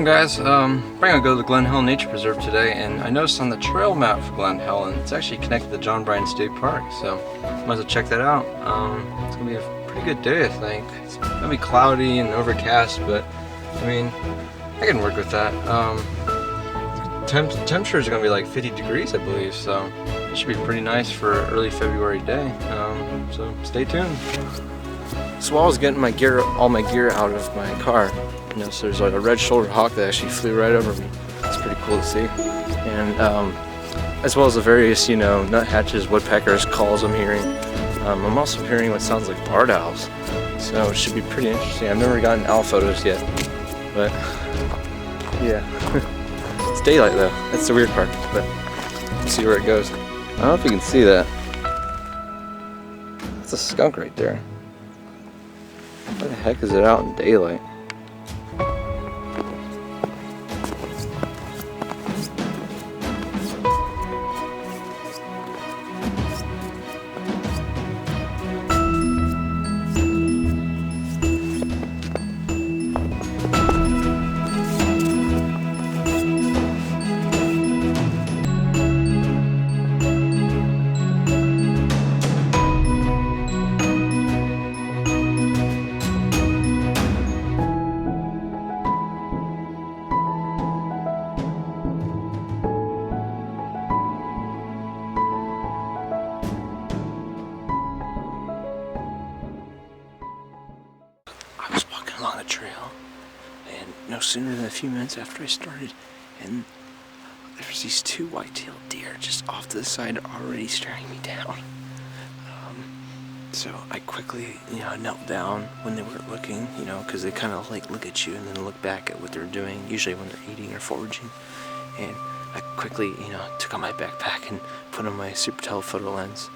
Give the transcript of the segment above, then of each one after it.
going, guys? We're gonna go to the Glen Helen Nature Preserve today, and I noticed on the trail map for Glen Helen, it's actually connected to John Bryan State Park, so might as well check that out. It's gonna be a pretty good day, I think. It's gonna be cloudy and overcast, but I mean, I can work with that. Temperature is gonna be like 50 degrees, I believe, so it should be pretty nice for an early February day. So stay tuned. So while I was getting all my gear out of my car, so there's like a red-shouldered hawk that actually flew right over me. It's pretty cool to see. And as well as the various, nuthatches, woodpeckers, calls I'm hearing. I'm also hearing what sounds like barred owls. So it should be pretty interesting. I've never gotten owl photos yet, but yeah. It's daylight though. That's the weird part, but we'll see where it goes. I don't know if you can see that. That's a skunk right there. Why the heck is it out in daylight? I was walking along the trail, and no sooner than a few minutes after I started, and there's these two white-tailed deer just off to the side already staring me down. So I quickly, knelt down when they were looking, because they kind of like look at you and then look back at what they're doing, usually when they're eating or foraging. And I quickly, took out my backpack and put on my super telephoto lens,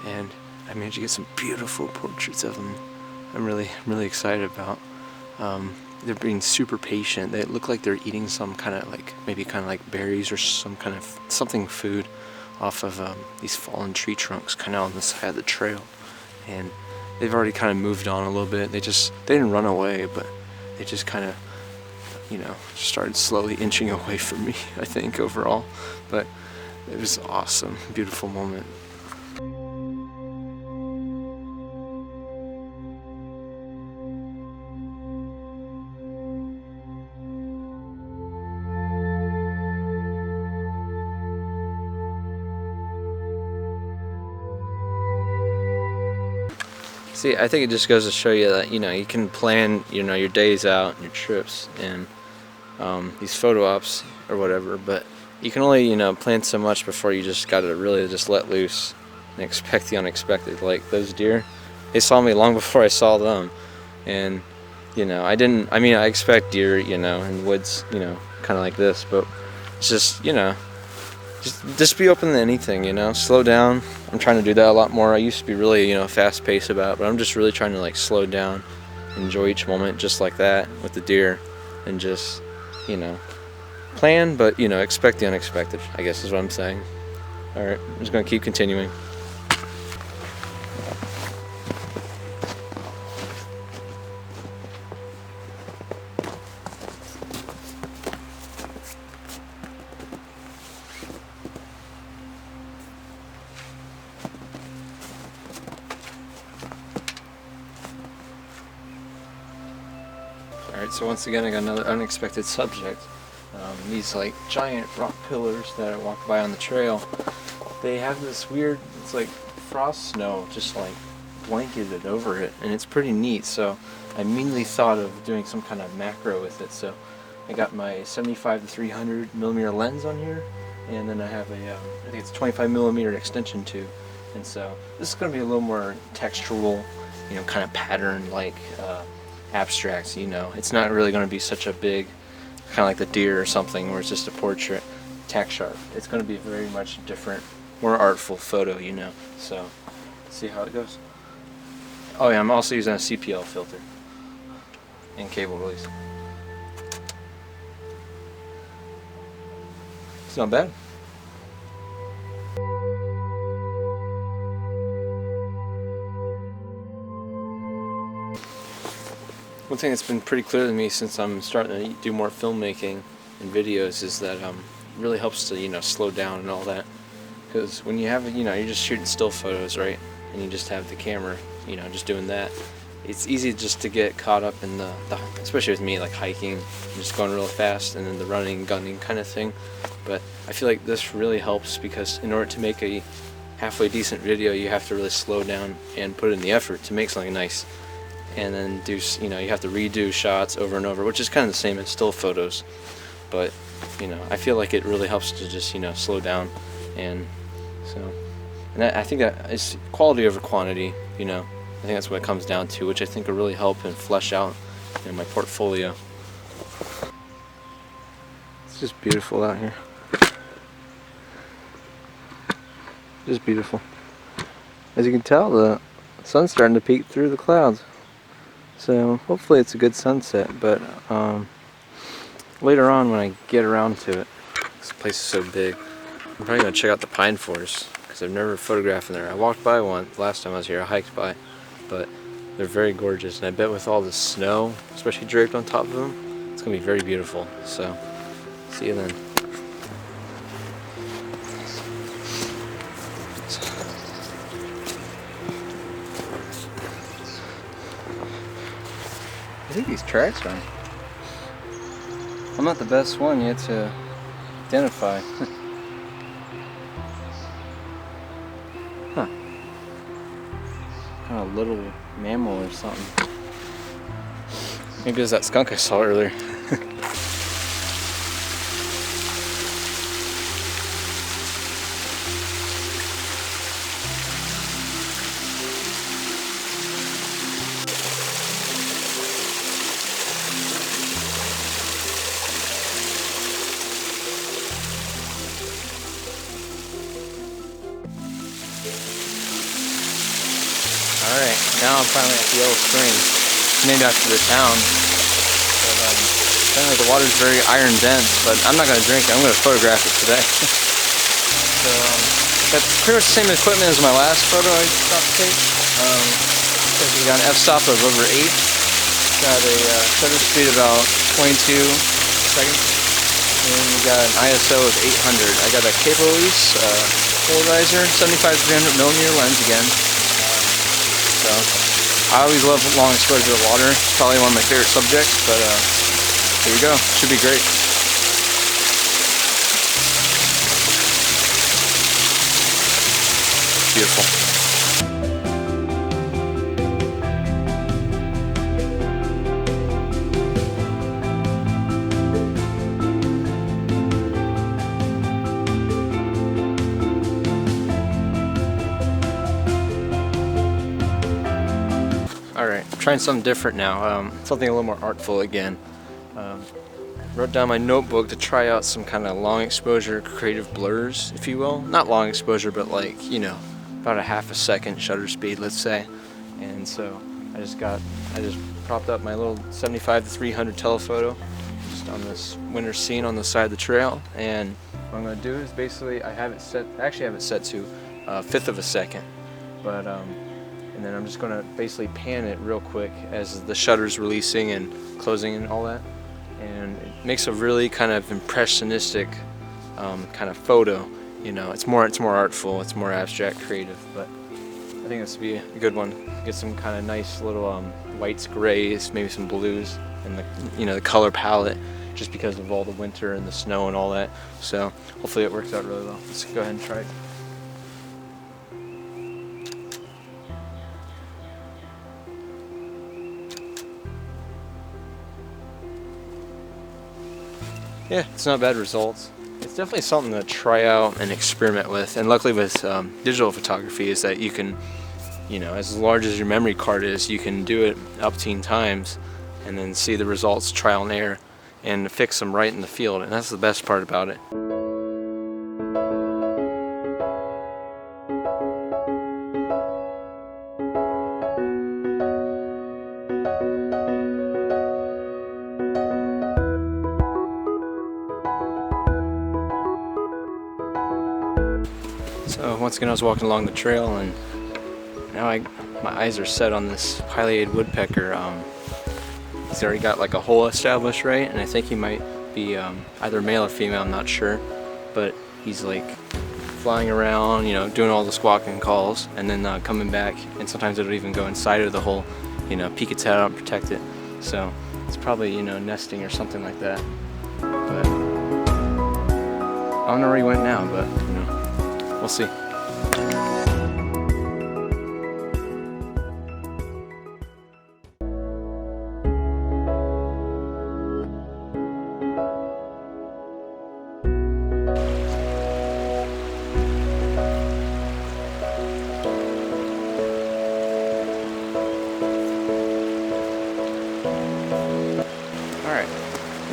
and I managed to get some beautiful portraits of them. I'm really excited about. They're being super patient. They look like they're eating some kind of like berries or some kind of food off of these fallen tree trunks kind of on the side of the trail. And they've already kind of moved on a little bit. They didn't run away, but they just kind of, started slowly inching away from me, I think, overall. But it was awesome, beautiful moment. See, I think it just goes to show you that, you can plan, your days out and your trips and these photo ops or whatever, but you can only, plan so much before you just gotta really just let loose and expect the unexpected. Like those deer, they saw me long before I saw them, and, I expect deer, in woods, kind of like this, but it's just, just be open to anything, slow down. I'm trying to do that a lot more. I used to be really, fast paced about it, but I'm just really trying to slow down, enjoy each moment just like that with the deer, and just, plan, but, expect the unexpected, I guess is what I'm saying. Alright, I'm just going to keep continuing. Alright, so once again I got another unexpected subject. These giant rock pillars that I walked by on the trail, they have this weird, it's like frost snow just blanketed over it, and it's pretty neat. So I immediately thought of doing some kind of macro with it. So I got my 75 to 300 millimeter lens on here, and then I have I think it's a 25 millimeter extension tube. And so this is going to be a little more textural, kind of pattern abstracts, it's not really going to be such a big, kind of like the deer or something where it's just a portrait tack sharp. It's going to be very much different, more artful photo, so let's see how it goes. Oh yeah, I'm also using a CPL filter and cable release. It's not bad. one thing that's been pretty clear to me since I'm starting to do more filmmaking and videos is that it really helps to, slow down and all that. Because when you have, you're just shooting still photos, right? And you just have the camera, just doing that. It's easy just to get caught up in the especially with me, like hiking, just going real fast, and then the running, gunning kind of thing. But I feel like this really helps because in order to make a halfway decent video, you have to really slow down and put in the effort to make something nice. And then do, you have to redo shots over and over, which is kind of the same as still photos. But, I feel like it really helps to just, slow down. And so, and I think that is quality over quantity, I think that's what it comes down to, which I think will really help and flesh out my portfolio. It's just beautiful out here. Just beautiful. As you can tell, the sun's starting to peek through the clouds. So hopefully it's a good sunset, but later on when I get around to it, this place is so big, I'm probably going to check out the pine forest because I've never photographed in there. I walked by one last time I was here, I hiked by, but they're very gorgeous, and I bet with all the snow, especially draped on top of them, it's going to be very beautiful. So, see you then. I think these tracks are. I'm not the best one yet to identify. Huh. Kind of little mammal or something. Maybe it's that skunk I saw earlier. Alright, now I'm finally at the Yellow Spring. It's named after the town. But apparently the water's very iron dense, but I'm not going to drink it. I'm going to photograph it today. So that's pretty much the same equipment as my last photo I stopped to take. We got an f-stop of over 8. Got a shutter speed of about 22 seconds. And we got an ISO of 800. I got a cable release, polarizer, 75-300mm lens again. So, I always love long exposure to water. It's probably one of my favorite subjects, but here we go. Should be great. Beautiful. Alright, I'm trying something different now, something a little more artful again. Wrote down my notebook to try out some kind of long exposure creative blurs, if you will. Not long exposure, but like, about a half a second shutter speed, let's say. And so I just propped up my little 75-300 telephoto just on this winter scene on the side of the trail. And what I'm going to do is basically, I actually have it set to 1/5 of a second. But and then I'm just going to basically pan it real quick as the shutter's releasing and closing and all that. And it makes a really kind of impressionistic kind of photo. It's more artful, it's more abstract, creative, but I think this would be a good one. Get some kind of nice little whites, grays, maybe some blues, and the color palette, just because of all the winter and the snow and all that. So hopefully it works out really well. Let's go ahead and try it. Yeah, it's not bad results. It's definitely something to try out and experiment with. And luckily with digital photography is that you can, as large as your memory card is, you can do it upteen times and then see the results, trial and error, and fix them right in the field. And that's the best part about it. So once again I was walking along the trail, and now my eyes are set on this pileated woodpecker. He's already got like a hole established, right? And I think he might be either male or female, I'm not sure. But he's like flying around, you know, doing all the squawking calls, and then coming back, and sometimes it'll even go inside of the hole, you know, peek its head out and protect it. So it's probably, you know, nesting or something like that. But I don't know where he went now, but, you know, we'll see.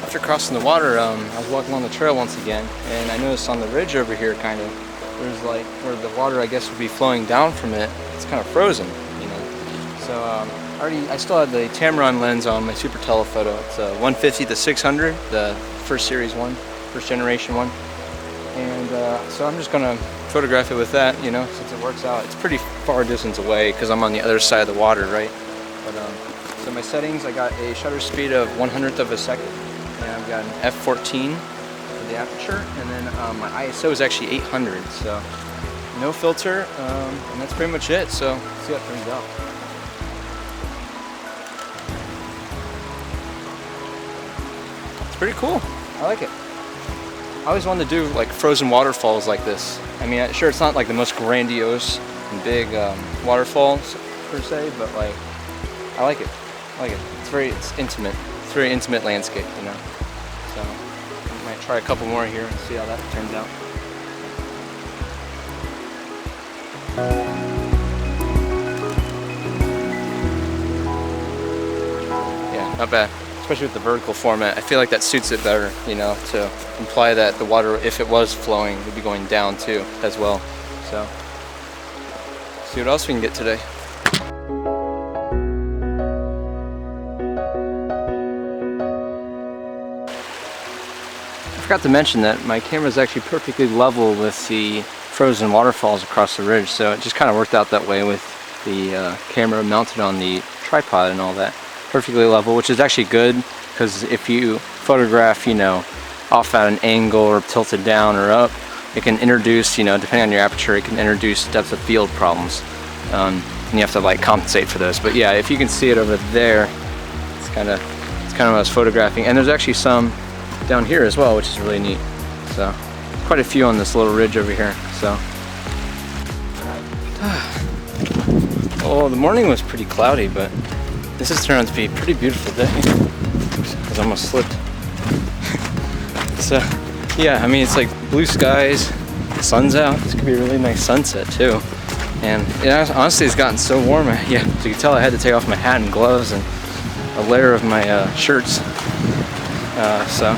After crossing the water, I was walking along the trail once again, and I noticed on the ridge over here, kind of, there's like where the water, I guess, would be flowing down from it. It's kind of frozen, you know. So I still had the Tamron lens on my super telephoto. It's a 150 to 600, the first series one, first generation one, and so I'm just gonna photograph it with that, you know, since it works out. It's pretty far distance away because I'm on the other side of the water, right? But so my settings, I got a shutter speed of 1/100th of a second. And I've got an f14 for the aperture, and then my ISO is actually 800, so no filter, and that's pretty much it. So let's see how it turns out. It's pretty cool. I like it. I always wanted to do like frozen waterfalls like this. I mean, sure, it's not like the most grandiose and big waterfalls per se, but like I like it. I like it. It's intimate. It's very intimate landscape, you know. So I might try a couple more here and see how that turns out. Yeah, not bad. Especially with the vertical format. I feel like that suits it better, you know, to imply that the water, if it was flowing, would be going down too, as well. So, see what else we can get today. I forgot to mention that my camera is actually perfectly level with the frozen waterfalls across the ridge, so it just kind of worked out that way with the camera mounted on the tripod and all that. Perfectly level, which is actually good, because if you photograph, you know, off at an angle or tilted down or up, it can introduce, you know, depending on your aperture, it can introduce depth of field problems, and you have to like compensate for those. But yeah, if you can see it over there, it's kind of what I was photographing, and there's actually some down here as well, which is really neat. So quite a few on this little ridge over here. So oh, the morning was pretty cloudy, but this has turned out to be a pretty beautiful day. Oops, I almost slipped. So yeah, I mean, it's like blue skies, the sun's out. This could be a really nice sunset too. And yeah, honestly, it's gotten so warm. Yeah, as you can tell, I had to take off my hat and gloves and a layer of my shirts. So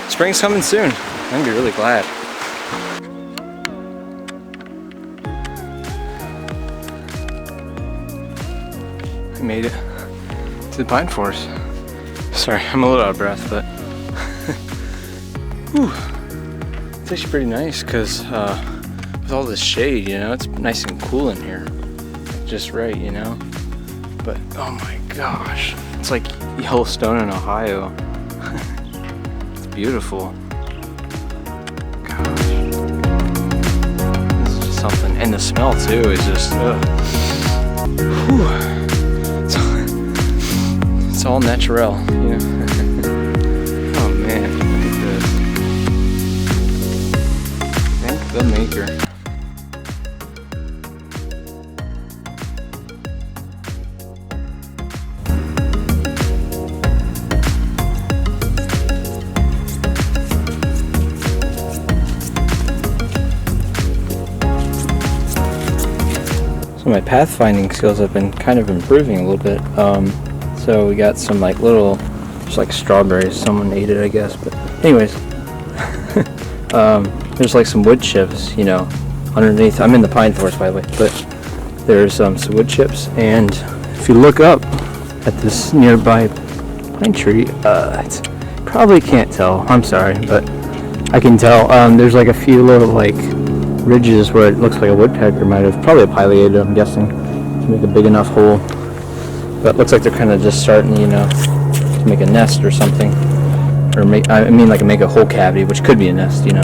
spring's coming soon. I'm gonna be really glad. I made it to the pine forest. Sorry, I'm a little out of breath, but whew. It's actually pretty nice because with all this shade, you know, it's nice and cool in here, just right, you know. But oh my gosh, it's like Yellowstone in Ohio. It's beautiful. Gosh, this is just something, and the smell too is just. Whew. It's all natural, you know. Oh man, look at this. Thank the maker. So my pathfinding skills have been kind of improving a little bit. So we got some like little, just like strawberries. Someone ate it, I guess. But anyways, there's like some wood chips, you know, underneath. I'm in the pine forest, by the way. But there's some wood chips, and if you look up at this nearby pine tree, it's, probably can't tell. I'm sorry, but I can tell. There's like a few little like ridges where it looks like a woodpecker might have, probably a pileated, I'm guessing, to make a big enough hole. But it looks like they're kind of just starting, you know, to make a nest or something. Or make a hole cavity, which could be a nest, you know.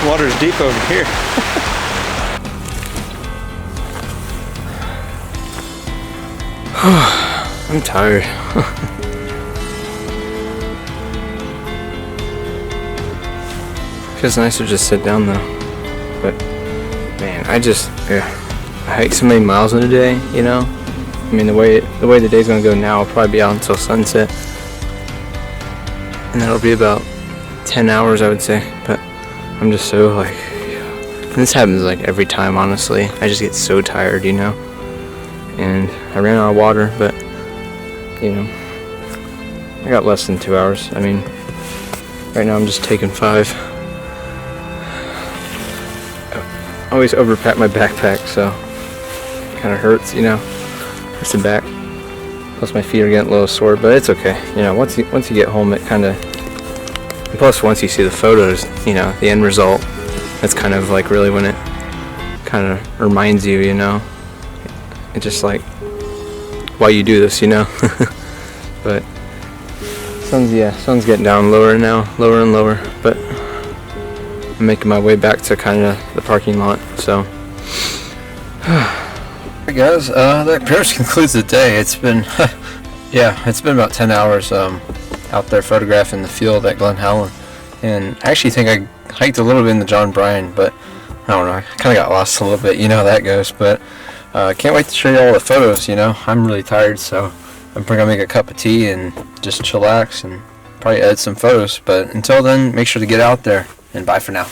Water's deep over here. I'm tired. Feels nice to just sit down though. But man, I hike so many miles in a day, you know? I mean, the way the day's gonna go now, I'll probably be out until sunset. And that'll be about 10 hours, I would say. But I'm just so like, and this happens like every time, honestly. I just get so tired, you know? And I ran out of water, but, you know, I got less than 2 hours. I mean, right now I'm just taking 5. I always overpack my backpack, so it kind of hurts, you know? Hurts the back. Plus my feet are getting a little sore, but it's okay. You know, once you get home, it kind of, plus once you see the photos, you know, the end result, that's kind of like really when it kind of reminds you, you know, it's just like why you do this, you know. But sun's getting down lower now, lower and lower, but I'm making my way back to kind of the parking lot, so. Hey guys, that pretty much concludes the day. It's been it's been about 10 hours out there photographing the field at Glen Helen, and I actually think I hiked a little bit in the John Bryan, but I don't know, I kind of got lost a little bit, you know how that goes. But can't wait to show you all the photos. You know, I'm really tired, so I'm probably gonna make a cup of tea and just chillax and probably edit some photos. But until then, make sure to get out there, and bye for now.